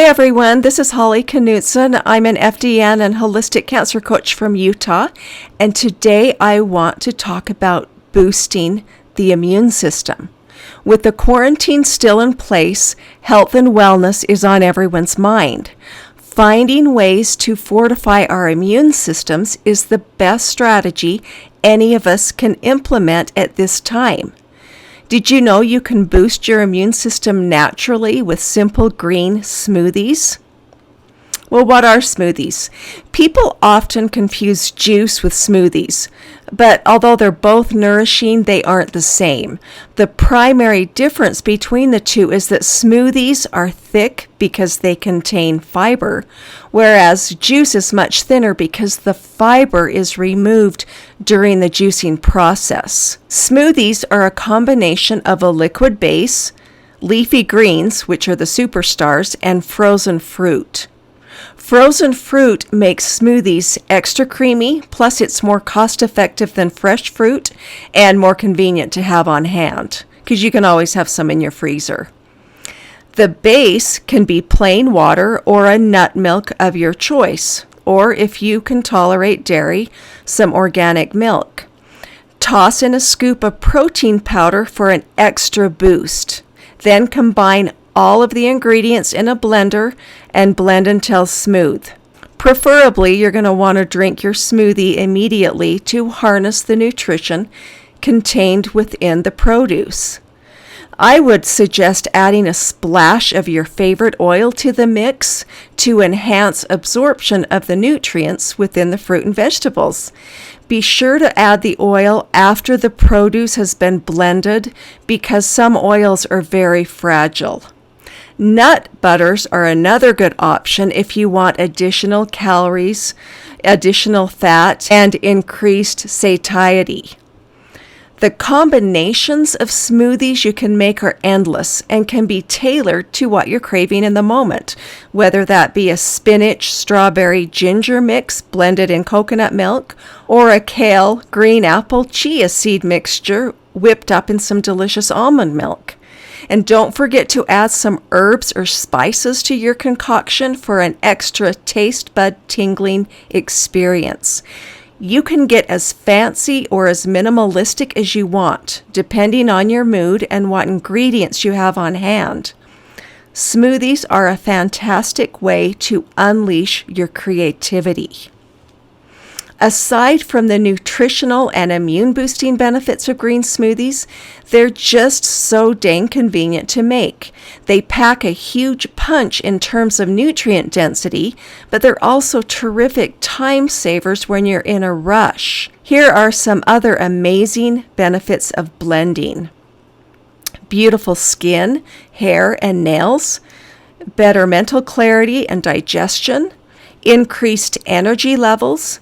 everyone, this is Holly Knutson. I'm an FDN and holistic cancer coach from Utah, and today I want to talk about boosting the immune system. With the quarantine still in place, health and wellness is on everyone's mind. Finding ways to fortify our immune systems is the best strategy any of us can implement at this time. Did you know you can boost your immune system naturally with simple green smoothies? Well, what are smoothies? People often confuse juice with smoothies, but although they're both nourishing, they aren't the same. The primary difference between the two is that smoothies are thick because they contain fiber, whereas juice is much thinner because the fiber is removed during the juicing process. Smoothies are a combination of a liquid base, leafy greens, which are the superstars, and frozen fruit. Frozen fruit makes smoothies extra creamy, plus it's more cost-effective than fresh fruit and more convenient to have on hand, because you can always have some in your freezer. The base can be plain water or a nut milk of your choice, or if you can tolerate dairy, some organic milk. Toss in a scoop of protein powder for an extra boost. Then combine all of the ingredients in a blender and blend until smooth. Preferably, you're going to want to drink your smoothie immediately to harness the nutrition contained within the produce. I would suggest adding a splash of your favorite oil to the mix to enhance absorption of the nutrients within the fruit and vegetables. Be sure to add the oil after the produce has been blended because some oils are very fragile. Nut butters are another good option if you want additional calories, additional fat, and increased satiety. The combinations of smoothies you can make are endless and can be tailored to what you're craving in the moment, whether that be a spinach, strawberry, ginger mix blended in coconut milk, or a kale, green apple, chia seed mixture whipped up in some delicious almond milk. And don't forget to add some herbs or spices to your concoction for an extra taste bud tingling experience. You can get as fancy or as minimalistic as you want, depending on your mood and what ingredients you have on hand. Smoothies are a fantastic way to unleash your creativity. Aside from the nutritional and immune-boosting benefits of green smoothies, they're just so dang convenient to make. They pack a huge punch in terms of nutrient density, but they're also terrific time savers when you're in a rush. Here are some other amazing benefits of blending. Beautiful skin, hair, and nails, better mental clarity and digestion, increased energy levels,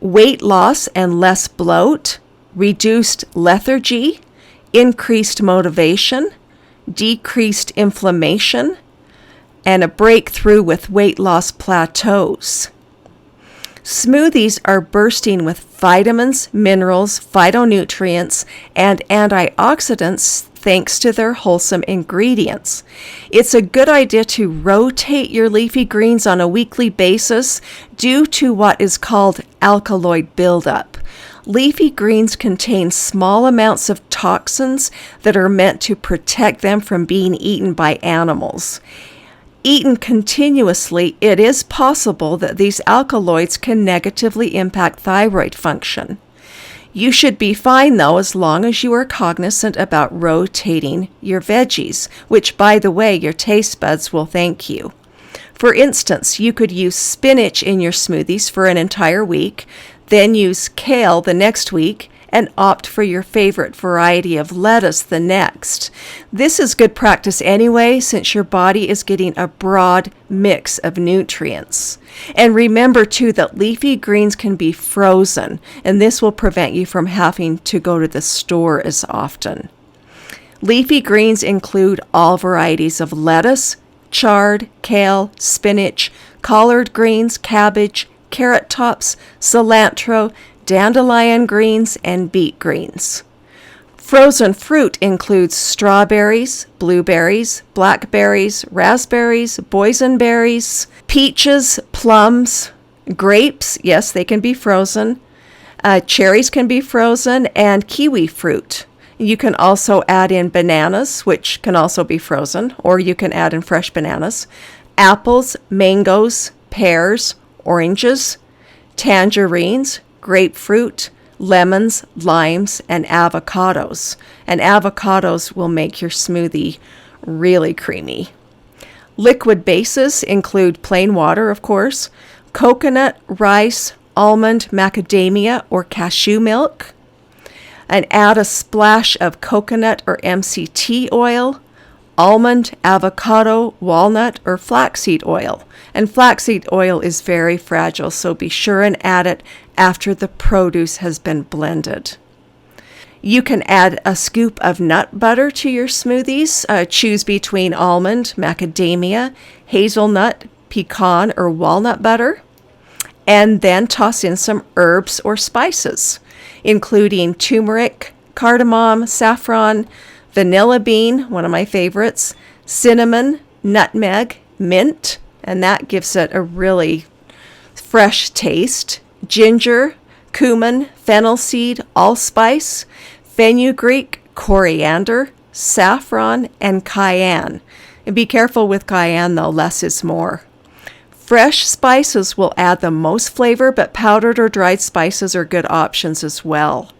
weight loss and less bloat, reduced lethargy, increased motivation, decreased inflammation, and a breakthrough with weight loss plateaus. Smoothies are bursting with vitamins, minerals, phytonutrients, and antioxidants thanks to their wholesome ingredients. It's a good idea to rotate your leafy greens on a weekly basis due to what is called alkaloid buildup. Leafy greens contain small amounts of toxins that are meant to protect them from being eaten by animals. Eaten continuously, it is possible that these alkaloids can negatively impact thyroid function. You should be fine, though, as long as you are cognizant about rotating your veggies, which, by the way, your taste buds will thank you. For instance, you could use spinach in your smoothies for an entire week, then use kale the next week, and opt for your favorite variety of lettuce the next. This is good practice anyway, since your body is getting a broad mix of nutrients. And remember too that leafy greens can be frozen, and this will prevent you from having to go to the store as often. Leafy greens include all varieties of lettuce, chard, kale, spinach, collard greens, cabbage, carrot tops, cilantro, dandelion greens, and beet greens. Frozen fruit includes strawberries, blueberries, blackberries, raspberries, boysenberries, peaches, plums, grapes. Yes, they can be frozen. Cherries can be frozen, and kiwi fruit. You can also add in bananas, which can also be frozen, or you can add in fresh bananas. Apples, mangoes, pears, oranges, tangerines, grapefruit, lemons, limes, and avocados. And avocados will make your smoothie really creamy. Liquid bases include plain water, of course, coconut, rice, almond, macadamia, or cashew milk. And add a splash of coconut or MCT oil, almond, avocado, walnut, or flaxseed oil. And flaxseed oil is very fragile, so be sure and add it after the produce has been blended. You can add a scoop of nut butter to your smoothies. Choose between almond, macadamia, hazelnut, pecan, or walnut butter. And then toss in some herbs or spices, including turmeric, cardamom, saffron, vanilla bean, one of my favorites, cinnamon, nutmeg, mint, and that gives it a really fresh taste, ginger, cumin, fennel seed, allspice, fenugreek, coriander, saffron, and cayenne. And be careful with cayenne though, less is more. Fresh spices will add the most flavor, but powdered or dried spices are good options as well.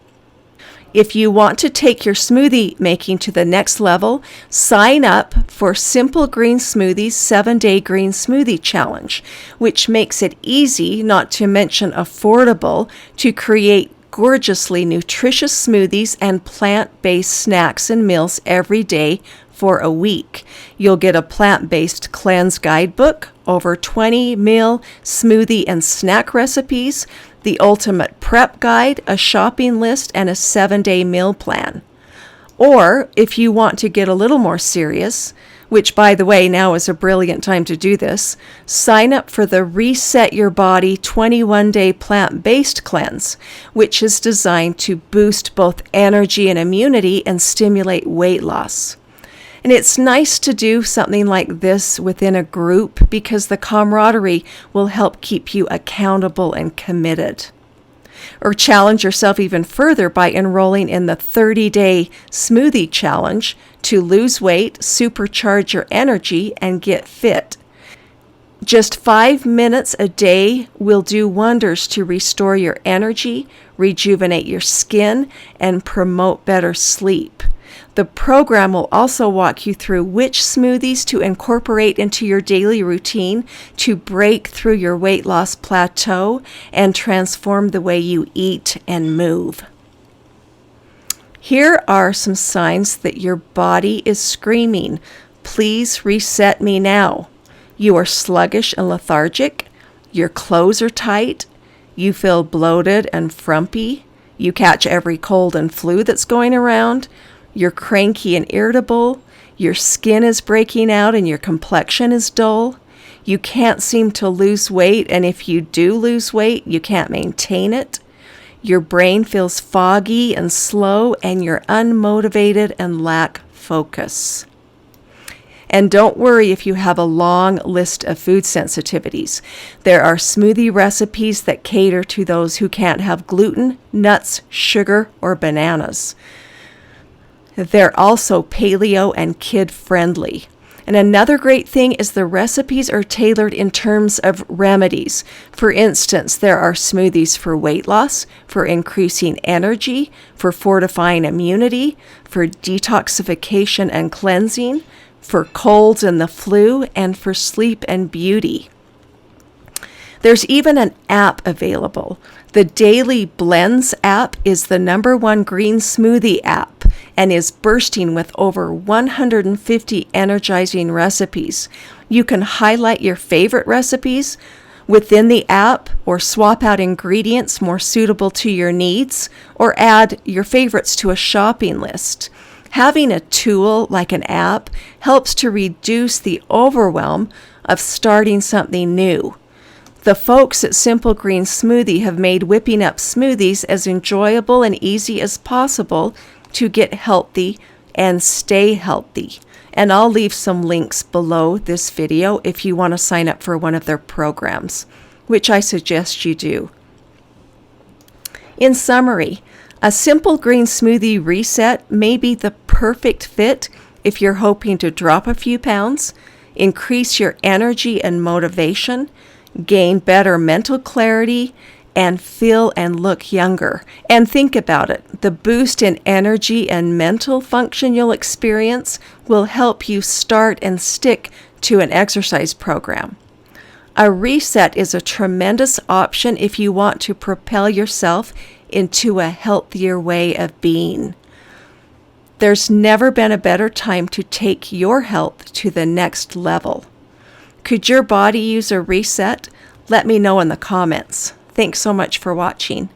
If you want to take your smoothie making to the next level, sign up for Simple Green Smoothies 7-Day Green Smoothie Challenge, which makes it easy, not to mention affordable, to create gorgeously nutritious smoothies and plant-based snacks and meals every day for a week. You'll get a plant-based cleanse guidebook, over 20 meal smoothie and snack recipes, the ultimate prep guide, a shopping list, and a 7-day meal plan. Or if you want to get a little more serious, which by the way, now is a brilliant time to do this, sign up for the Reset Your Body 21-Day Plant-Based Cleanse, which is designed to boost both energy and immunity and stimulate weight loss. And it's nice to do something like this within a group because the camaraderie will help keep you accountable and committed. Or challenge yourself even further by enrolling in the 30-Day Smoothie Challenge to lose weight, supercharge your energy, and get fit. Just 5 minutes a day will do wonders to restore your energy, rejuvenate your skin, and promote better sleep. The program will also walk you through which smoothies to incorporate into your daily routine to break through your weight loss plateau and transform the way you eat and move. Here are some signs that your body is screaming, "Please reset me now." You are sluggish and lethargic. Your clothes are tight. You feel bloated and frumpy. You catch every cold and flu that's going around. You're cranky and irritable, your skin is breaking out and your complexion is dull. You can't seem to lose weight, and if you do lose weight, you can't maintain it. Your brain feels foggy and slow, and you're unmotivated and lack focus. And don't worry if you have a long list of food sensitivities. There are smoothie recipes that cater to those who can't have gluten, nuts, sugar, or bananas. They're also paleo and kid-friendly. And another great thing is the recipes are tailored in terms of remedies. For instance, there are smoothies for weight loss, for increasing energy, for fortifying immunity, for detoxification and cleansing, for colds and the flu, and for sleep and beauty. There's even an app available. The Daily Blends app is the #1 green smoothie app and is bursting with over 150 energizing recipes. You can highlight your favorite recipes within the app or swap out ingredients more suitable to your needs or add your favorites to a shopping list. Having a tool like an app helps to reduce the overwhelm of starting something new. The folks at Simple Green Smoothie have made whipping up smoothies as enjoyable and easy as possible to get healthy and stay healthy. And I'll leave some links below this video if you want to sign up for one of their programs, which I suggest you do. In summary, a simple green smoothie reset may be the perfect fit if you're hoping to drop a few pounds, increase your energy and motivation, gain better mental clarity, and feel and look younger. And think about it, the boost in energy and mental function you'll experience will help you start and stick to an exercise program. A reset is a tremendous option if you want to propel yourself into a healthier way of being. There's never been a better time to take your health to the next level. Could your body use a reset? Let me know in the comments. Thanks so much for watching.